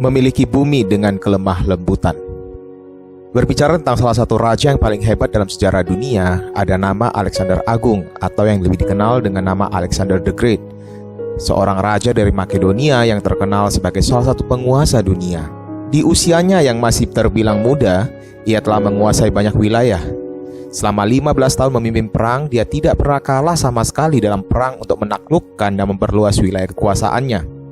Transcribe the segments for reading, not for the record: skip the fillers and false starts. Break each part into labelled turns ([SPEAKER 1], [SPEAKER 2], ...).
[SPEAKER 1] Memiliki bumi dengan kelemah lembutan. Berbicara tentang salah satu raja yang paling hebat dalam sejarah dunia, ada nama Alexander Agung atau yang lebih dikenal dengan nama Alexander the Great. Seorang raja dari Makedonia yang terkenal sebagai salah satu penguasa dunia. Di usianya yang masih terbilang muda, ia telah menguasai banyak wilayah. Selama 15 tahun memimpin perang, dia tidak pernah kalah sama sekali dalam perang untuk menaklukkan dan memperluas wilayah kekuasaannya.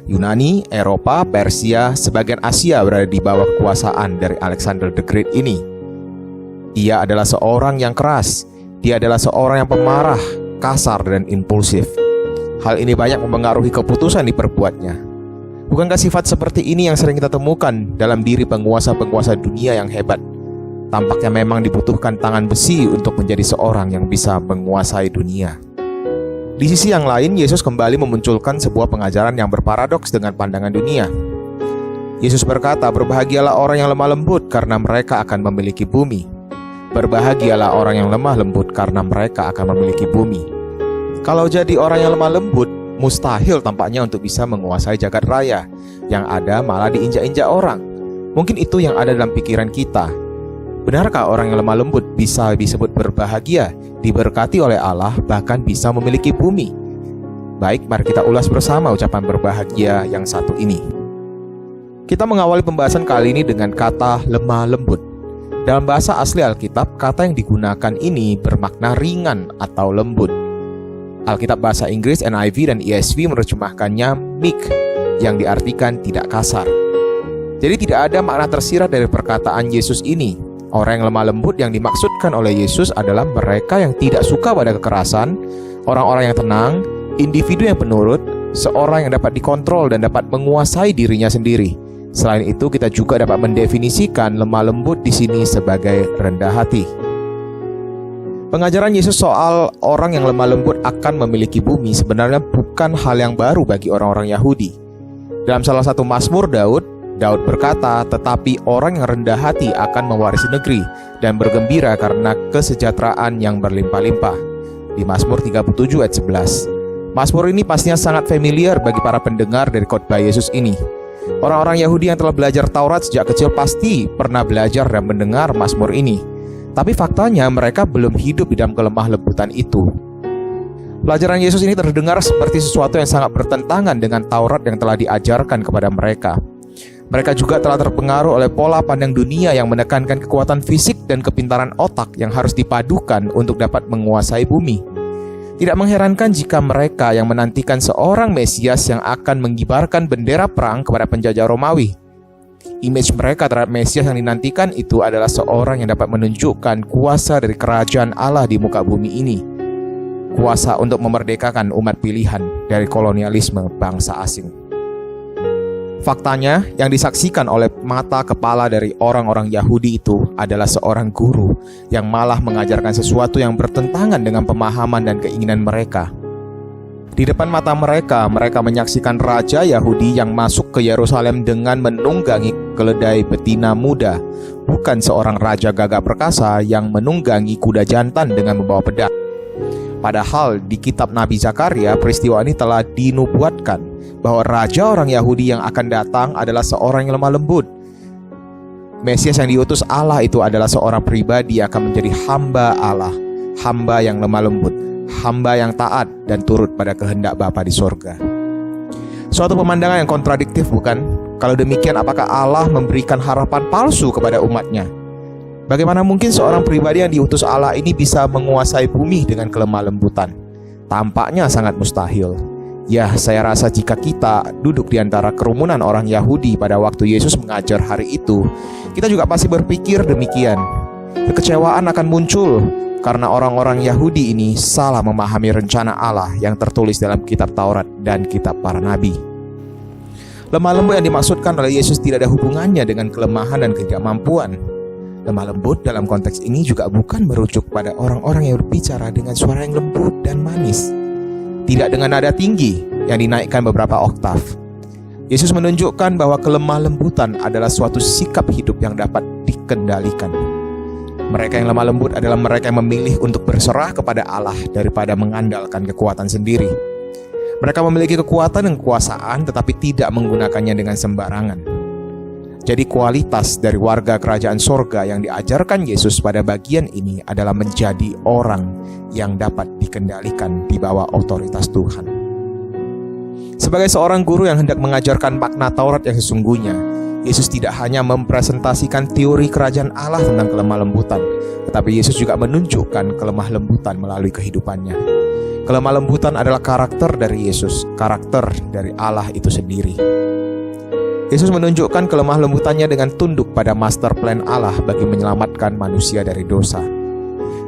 [SPEAKER 1] Yunani, Eropa, Persia, sebagian Asia berada di bawah kekuasaan dari Alexander the Great ini. Ia adalah seorang yang keras. Dia adalah seorang yang pemarah, kasar, dan impulsif. Hal ini banyak mempengaruhi keputusan diperbuatnya. Bukankah sifat seperti ini yang sering kita temukan dalam diri penguasa-penguasa dunia yang hebat? Tampaknya memang dibutuhkan tangan besi untuk menjadi seorang yang bisa menguasai dunia. Di sisi yang lain, Yesus kembali memunculkan sebuah pengajaran yang berparadoks dengan pandangan dunia. Yesus berkata, "Berbahagialah orang yang lemah lembut, karena mereka akan memiliki bumi. Berbahagialah orang yang lemah lembut, karena mereka akan memiliki bumi." Kalau jadi orang yang lemah lembut, mustahil tampaknya untuk bisa menguasai jagat raya. Yang ada malah diinjak-injak orang. Mungkin itu yang ada dalam pikiran kita. Benarkah orang yang lemah lembut bisa disebut berbahagia, diberkati oleh Allah, bahkan bisa memiliki bumi? Baik, mari kita ulas bersama ucapan berbahagia yang satu ini. Kita mengawali pembahasan kali ini dengan kata lemah lembut. Dalam bahasa asli Alkitab, kata yang digunakan ini bermakna ringan atau lembut. Alkitab bahasa Inggris NIV dan ESV menerjemahkannya meek, yang diartikan tidak kasar. Jadi tidak ada makna tersirat dari perkataan Yesus ini. Orang yang lemah lembut yang dimaksudkan oleh Yesus adalah mereka yang tidak suka pada kekerasan, orang-orang yang tenang, individu yang penurut, seorang yang dapat dikontrol dan dapat menguasai dirinya sendiri. Selain itu, kita juga dapat mendefinisikan lemah lembut di sini sebagai rendah hati. Pengajaran Yesus soal orang yang lemah lembut akan memiliki bumi sebenarnya bukan hal yang baru bagi orang-orang Yahudi. Dalam salah satu Mazmur Daud berkata, "Tetapi orang yang rendah hati akan mewarisi negeri dan bergembira karena kesejahteraan yang berlimpah-limpah." Di Mazmur 37 ayat 11. Mazmur ini pastinya sangat familiar bagi para pendengar dari khotbah Yesus ini. Orang-orang Yahudi yang telah belajar Taurat sejak kecil pasti pernah belajar dan mendengar Mazmur ini. Tapi faktanya mereka belum hidup di dalam kelemah lembutan itu. Pelajaran Yesus ini terdengar seperti sesuatu yang sangat bertentangan dengan Taurat yang telah diajarkan kepada mereka. Mereka juga telah terpengaruh oleh pola pandang dunia yang menekankan kekuatan fisik dan kepintaran otak yang harus dipadukan untuk dapat menguasai bumi. Tidak mengherankan jika mereka yang menantikan seorang Mesias yang akan mengibarkan bendera perang kepada penjajah Romawi. Image mereka terhadap Mesias yang dinantikan itu adalah seorang yang dapat menunjukkan kuasa dari kerajaan Allah di muka bumi ini. Kuasa untuk memerdekakan umat pilihan dari kolonialisme bangsa asing. Faktanya, yang disaksikan oleh mata kepala dari orang-orang Yahudi itu adalah seorang guru yang malah mengajarkan sesuatu yang bertentangan dengan pemahaman dan keinginan mereka. Di depan mata mereka, mereka menyaksikan raja Yahudi yang masuk ke Yerusalem dengan menunggangi keledai betina muda, bukan seorang raja gagah perkasa yang menunggangi kuda jantan dengan membawa pedang. Padahal di kitab Nabi Zakaria, peristiwa ini telah dinubuatkan bahwa raja orang Yahudi yang akan datang adalah seorang yang lemah lembut. Mesias yang diutus Allah itu adalah seorang pribadi yang akan menjadi hamba Allah, hamba yang lemah lembut, hamba yang taat dan turut pada kehendak Bapa di sorga. Suatu pemandangan yang kontradiktif, bukan? Kalau demikian, apakah Allah memberikan harapan palsu kepada umatnya? Bagaimana mungkin seorang pribadi yang diutus Allah ini bisa menguasai bumi dengan kelemah lembutan? Tampaknya sangat mustahil. Ya, saya rasa jika kita duduk di antara kerumunan orang Yahudi pada waktu Yesus mengajar hari itu, kita juga pasti berpikir demikian. Kekecewaan akan muncul karena orang-orang Yahudi ini salah memahami rencana Allah yang tertulis dalam kitab Taurat dan kitab para nabi. Lemah lembut yang dimaksudkan oleh Yesus tidak ada hubungannya dengan kelemahan dan ketidakmampuan. Lemah lembut dalam konteks ini juga bukan merujuk pada orang-orang yang berbicara dengan suara yang lembut dan manis, tidak dengan nada tinggi yang dinaikkan beberapa oktav. Yesus menunjukkan bahwa kelemah lembutan adalah suatu sikap hidup yang dapat dikendalikan. Mereka yang lemah lembut adalah mereka yang memilih untuk berserah kepada Allah daripada mengandalkan kekuatan sendiri. Mereka memiliki kekuatan dan kekuasaan tetapi tidak menggunakannya dengan sembarangan. Jadi kualitas dari warga kerajaan sorga yang diajarkan Yesus pada bagian ini adalah menjadi orang yang dapat dikendalikan di bawah otoritas Tuhan. Sebagai seorang guru yang hendak mengajarkan makna Taurat yang sesungguhnya, Yesus tidak hanya mempresentasikan teori kerajaan Allah tentang kelemah lembutan, tetapi Yesus juga menunjukkan kelemah lembutan melalui kehidupannya. Kelemah lembutan adalah karakter dari Yesus, karakter dari Allah itu sendiri. Yesus menunjukkan kelemah lembutannya dengan tunduk pada master plan Allah bagi menyelamatkan manusia dari dosa.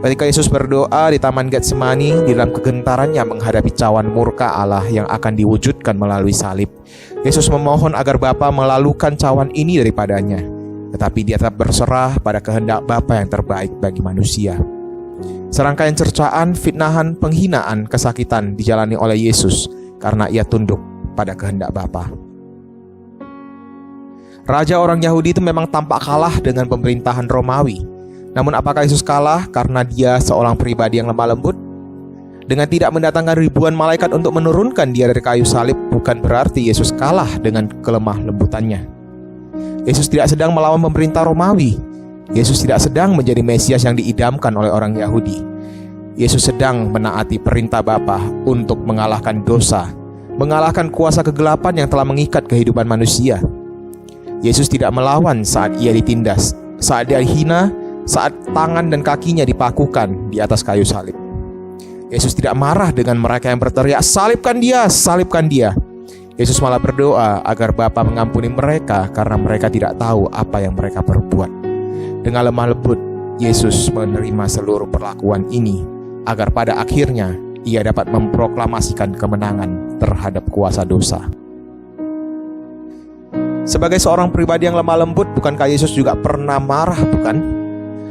[SPEAKER 1] Ketika Yesus berdoa di Taman Getsemani, di dalam kegentarannya menghadapi cawan murka Allah yang akan diwujudkan melalui salib, Yesus memohon agar Bapa melalukan cawan ini daripadanya, tetapi Dia tetap berserah pada kehendak Bapa yang terbaik bagi manusia. Serangkaian cercaan, fitnahan, penghinaan, kesakitan dijalani oleh Yesus karena Ia tunduk pada kehendak Bapa. Raja orang Yahudi itu memang tampak kalah dengan pemerintahan Romawi. Namun apakah Yesus kalah karena Dia seorang pribadi yang lemah lembut? Dengan tidak mendatangkan ribuan malaikat untuk menurunkan Dia dari kayu salib, bukan berarti Yesus kalah dengan kelemah lembutannya. Yesus tidak sedang melawan pemerintah Romawi. Yesus tidak sedang menjadi Mesias yang diidamkan oleh orang Yahudi. Yesus sedang menaati perintah Bapa untuk mengalahkan dosa, mengalahkan kuasa kegelapan yang telah mengikat kehidupan manusia. Yesus tidak melawan saat Ia ditindas, saat Dia hina, saat tangan dan kakinya dipakukan di atas kayu salib. Yesus tidak marah dengan mereka yang berteriak, "Salibkan Dia, salibkan Dia." Yesus malah berdoa agar Bapa mengampuni mereka karena mereka tidak tahu apa yang mereka perbuat. Dengan lemah lembut, Yesus menerima seluruh perlakuan ini agar pada akhirnya Ia dapat memproklamasikan kemenangan terhadap kuasa dosa. Sebagai seorang pribadi yang lemah lembut, bukankah Yesus juga pernah marah, bukan?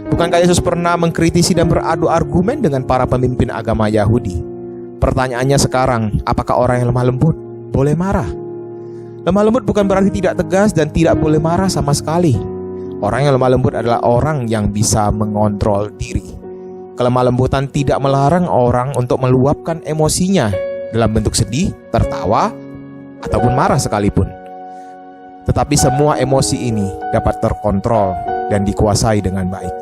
[SPEAKER 1] Bukankah Yesus pernah mengkritisi dan beradu argumen dengan para pemimpin agama Yahudi? Pertanyaannya sekarang, apakah orang yang lemah lembut boleh marah? Lemah lembut bukan berarti tidak tegas dan tidak boleh marah sama sekali. Orang yang lemah lembut adalah orang yang bisa mengontrol diri. Kelemah lembutan tidak melarang orang untuk meluapkan emosinya dalam bentuk sedih, tertawa, ataupun marah sekalipun. Tetapi semua emosi ini dapat terkontrol dan dikuasai dengan baik.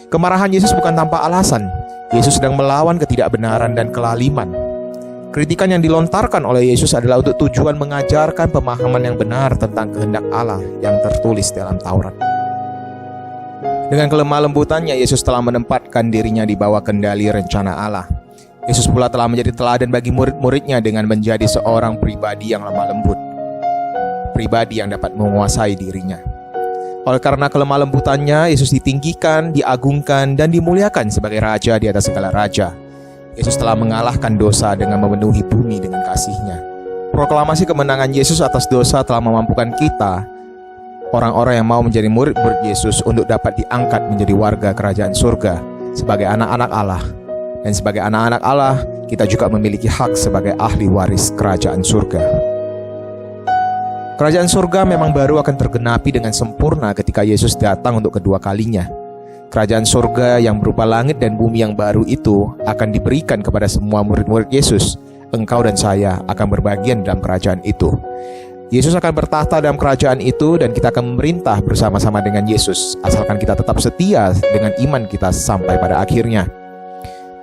[SPEAKER 1] Kemarahan Yesus bukan tanpa alasan. Yesus sedang melawan ketidakbenaran dan kelaliman. Kritikan yang dilontarkan oleh Yesus adalah untuk tujuan mengajarkan pemahaman yang benar tentang kehendak Allah yang tertulis dalam Taurat. Dengan kelemah lembutannya, Yesus telah menempatkan dirinya di bawah kendali rencana Allah. Yesus pula telah menjadi teladan bagi murid-muridnya dengan menjadi seorang pribadi yang lemah lembut, pribadi yang dapat menguasai dirinya. Oleh karena kelemah lembutannya, Yesus ditinggikan, diagungkan, dan dimuliakan sebagai Raja di atas segala raja. Yesus telah mengalahkan dosa dengan memenuhi bumi dengan kasih-Nya. Proklamasi kemenangan Yesus atas dosa telah memampukan kita, orang-orang yang mau menjadi murid-murid Yesus, untuk dapat diangkat menjadi warga kerajaan surga sebagai anak-anak Allah. Dan sebagai anak-anak Allah, kita juga memiliki hak sebagai ahli waris kerajaan surga. Kerajaan surga memang baru akan tergenapi dengan sempurna ketika Yesus datang untuk kedua kalinya. Kerajaan surga yang berupa langit dan bumi yang baru itu akan diberikan kepada semua murid-murid Yesus. Engkau dan saya akan berbagian dalam kerajaan itu. Yesus akan bertahta dalam kerajaan itu dan kita akan memerintah bersama-sama dengan Yesus, asalkan kita tetap setia dengan iman kita sampai pada akhirnya.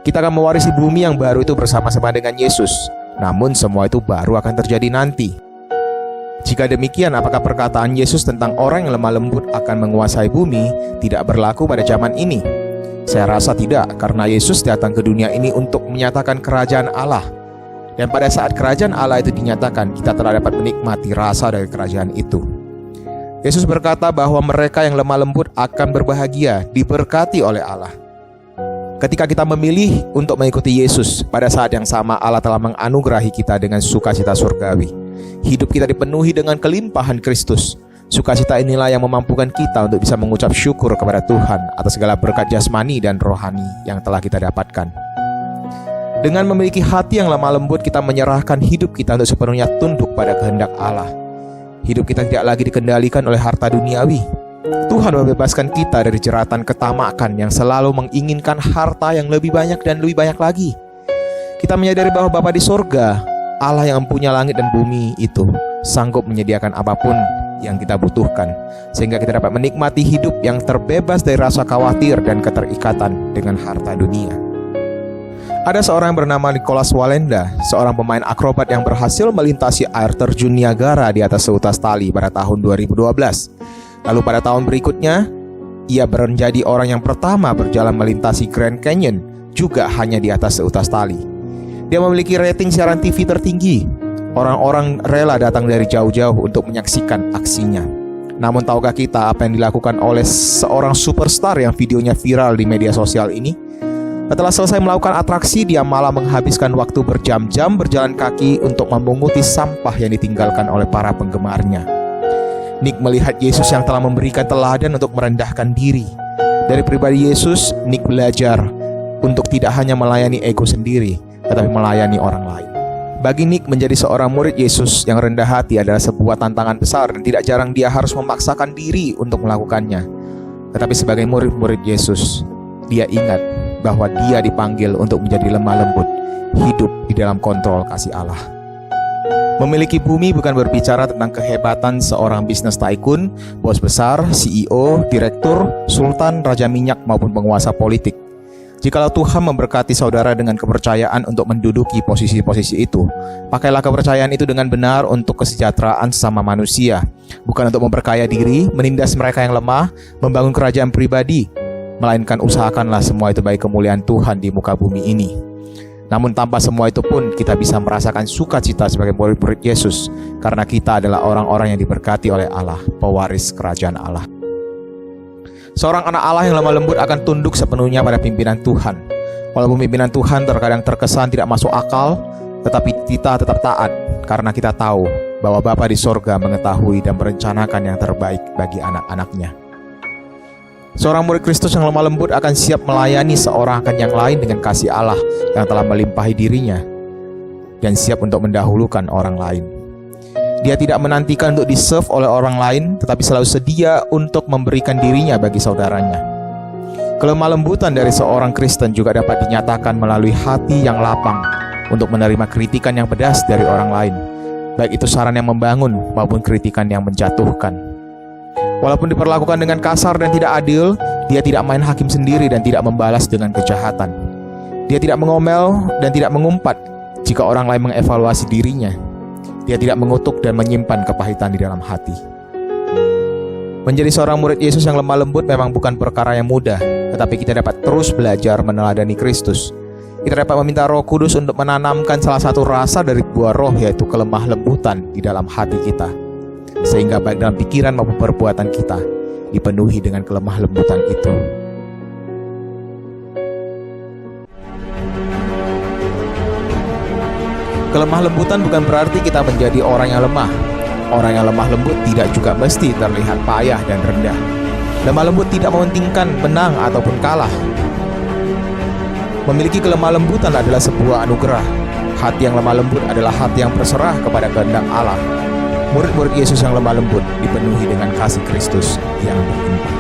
[SPEAKER 1] Kita akan mewarisi bumi yang baru itu bersama-sama dengan Yesus. Namun semua itu baru akan terjadi nanti. Jika demikian, apakah perkataan Yesus tentang orang yang lemah lembut akan menguasai bumi tidak berlaku pada zaman ini? Saya rasa tidak, karena Yesus datang ke dunia ini untuk menyatakan kerajaan Allah. Dan pada saat kerajaan Allah itu dinyatakan, kita telah dapat menikmati rasa dari kerajaan itu. Yesus berkata bahwa mereka yang lemah lembut akan berbahagia, diberkati oleh Allah. Ketika kita memilih untuk mengikuti Yesus, pada saat yang sama Allah telah menganugerahi kita dengan sukacita surgawi. Hidup kita dipenuhi dengan kelimpahan Kristus. Sukacita inilah yang memampukan kita untuk bisa mengucap syukur kepada Tuhan atas segala berkat jasmani dan rohani yang telah kita dapatkan. Dengan memiliki hati yang lemah lembut, kita menyerahkan hidup kita untuk sepenuhnya tunduk pada kehendak Allah. Hidup kita tidak lagi dikendalikan oleh harta duniawi. Tuhan membebaskan kita dari jeratan ketamakan yang selalu menginginkan harta yang lebih banyak dan lebih banyak lagi. Kita menyadari bahwa Bapa di sorga Allah yang mempunyai langit dan bumi itu sanggup menyediakan apapun yang kita butuhkan, sehingga kita dapat menikmati hidup yang terbebas dari rasa khawatir dan keterikatan dengan harta dunia. Ada seorang yang bernama Nicholas Wallenda, seorang pemain akrobat yang berhasil melintasi air terjun Niagara di atas seutas tali pada tahun 2012. Lalu pada tahun berikutnya, ia menjadi orang yang pertama berjalan melintasi Grand Canyon, juga hanya di atas seutas tali. Dia memiliki rating siaran TV tertinggi. Orang-orang rela datang dari jauh-jauh untuk menyaksikan aksinya. Namun tahukah kita apa yang dilakukan oleh seorang superstar yang videonya viral di media sosial ini? Setelah selesai melakukan atraksi, dia malah menghabiskan waktu berjam-jam berjalan kaki untuk memunguti sampah yang ditinggalkan oleh para penggemarnya. Nick melihat Yesus yang telah memberikan teladan untuk merendahkan diri. Dari pribadi Yesus, Nick belajar untuk tidak hanya melayani ego sendiri, tetapi melayani orang lain. Bagi Nick, menjadi seorang murid Yesus yang rendah hati adalah sebuah tantangan besar, dan tidak jarang dia harus memaksakan diri untuk melakukannya. Tetapi sebagai murid-murid Yesus, dia ingat bahwa dia dipanggil untuk menjadi lemah lembut, hidup di dalam kontrol kasih Allah. Memiliki bumi bukan berbicara tentang kehebatan seorang bisnis tycoon, bos besar, CEO, direktur, sultan, raja minyak maupun penguasa politik. Jikalau Tuhan memberkati saudara dengan kepercayaan untuk menduduki posisi-posisi itu, pakailah kepercayaan itu dengan benar untuk kesejahteraan sesama manusia, bukan untuk memperkaya diri, menindas mereka yang lemah, membangun kerajaan pribadi, melainkan usahakanlah semua itu bagi kemuliaan Tuhan di muka bumi ini. Namun tanpa semua itu pun kita bisa merasakan sukacita sebagai murid-murid Yesus, karena kita adalah orang-orang yang diberkati oleh Allah, pewaris kerajaan Allah. Seorang anak Allah yang lemah lembut akan tunduk sepenuhnya pada pimpinan Tuhan. Walaupun pimpinan Tuhan terkadang terkesan tidak masuk akal, tetapi kita tetap taat, karena kita tahu bahwa Bapa di sorga mengetahui dan merencanakan yang terbaik bagi anak-anaknya. Seorang murid Kristus yang lemah lembut akan siap melayani seorang akan yang lain dengan kasih Allah yang telah melimpahi dirinya, dan siap untuk mendahulukan orang lain. Dia tidak menantikan untuk di-serve oleh orang lain, tetapi selalu sedia untuk memberikan dirinya bagi saudaranya. Kelemah lembutan dari seorang Kristen juga dapat dinyatakan melalui hati yang lapang untuk menerima kritikan yang pedas dari orang lain, baik itu saran yang membangun maupun kritikan yang menjatuhkan. Walaupun diperlakukan dengan kasar dan tidak adil, dia tidak main hakim sendiri dan tidak membalas dengan kejahatan. Dia tidak mengomel dan tidak mengumpat jika orang lain mengevaluasi dirinya. Dia tidak mengutuk dan menyimpan kepahitan di dalam hati. Menjadi seorang murid Yesus yang lemah lembut memang bukan perkara yang mudah, tetapi kita dapat terus belajar meneladani Kristus. Kita dapat meminta Roh Kudus untuk menanamkan salah satu rasa dari buah roh, yaitu kelemah lembutan di dalam hati kita, sehingga baik dalam pikiran maupun perbuatan kita dipenuhi dengan kelemah lembutan itu. Kelemah lembutan bukan berarti kita menjadi orang yang lemah. Orang yang lemah lembut tidak juga mesti terlihat payah dan rendah. Lemah lembut tidak mementingkan menang ataupun kalah. Memiliki kelemah lembutan adalah sebuah anugerah. Hati yang lemah lembut adalah hati yang berserah kepada kehendak Allah. Murid-murid Yesus yang lemah lembut dipenuhi dengan kasih Kristus yang berlimpah.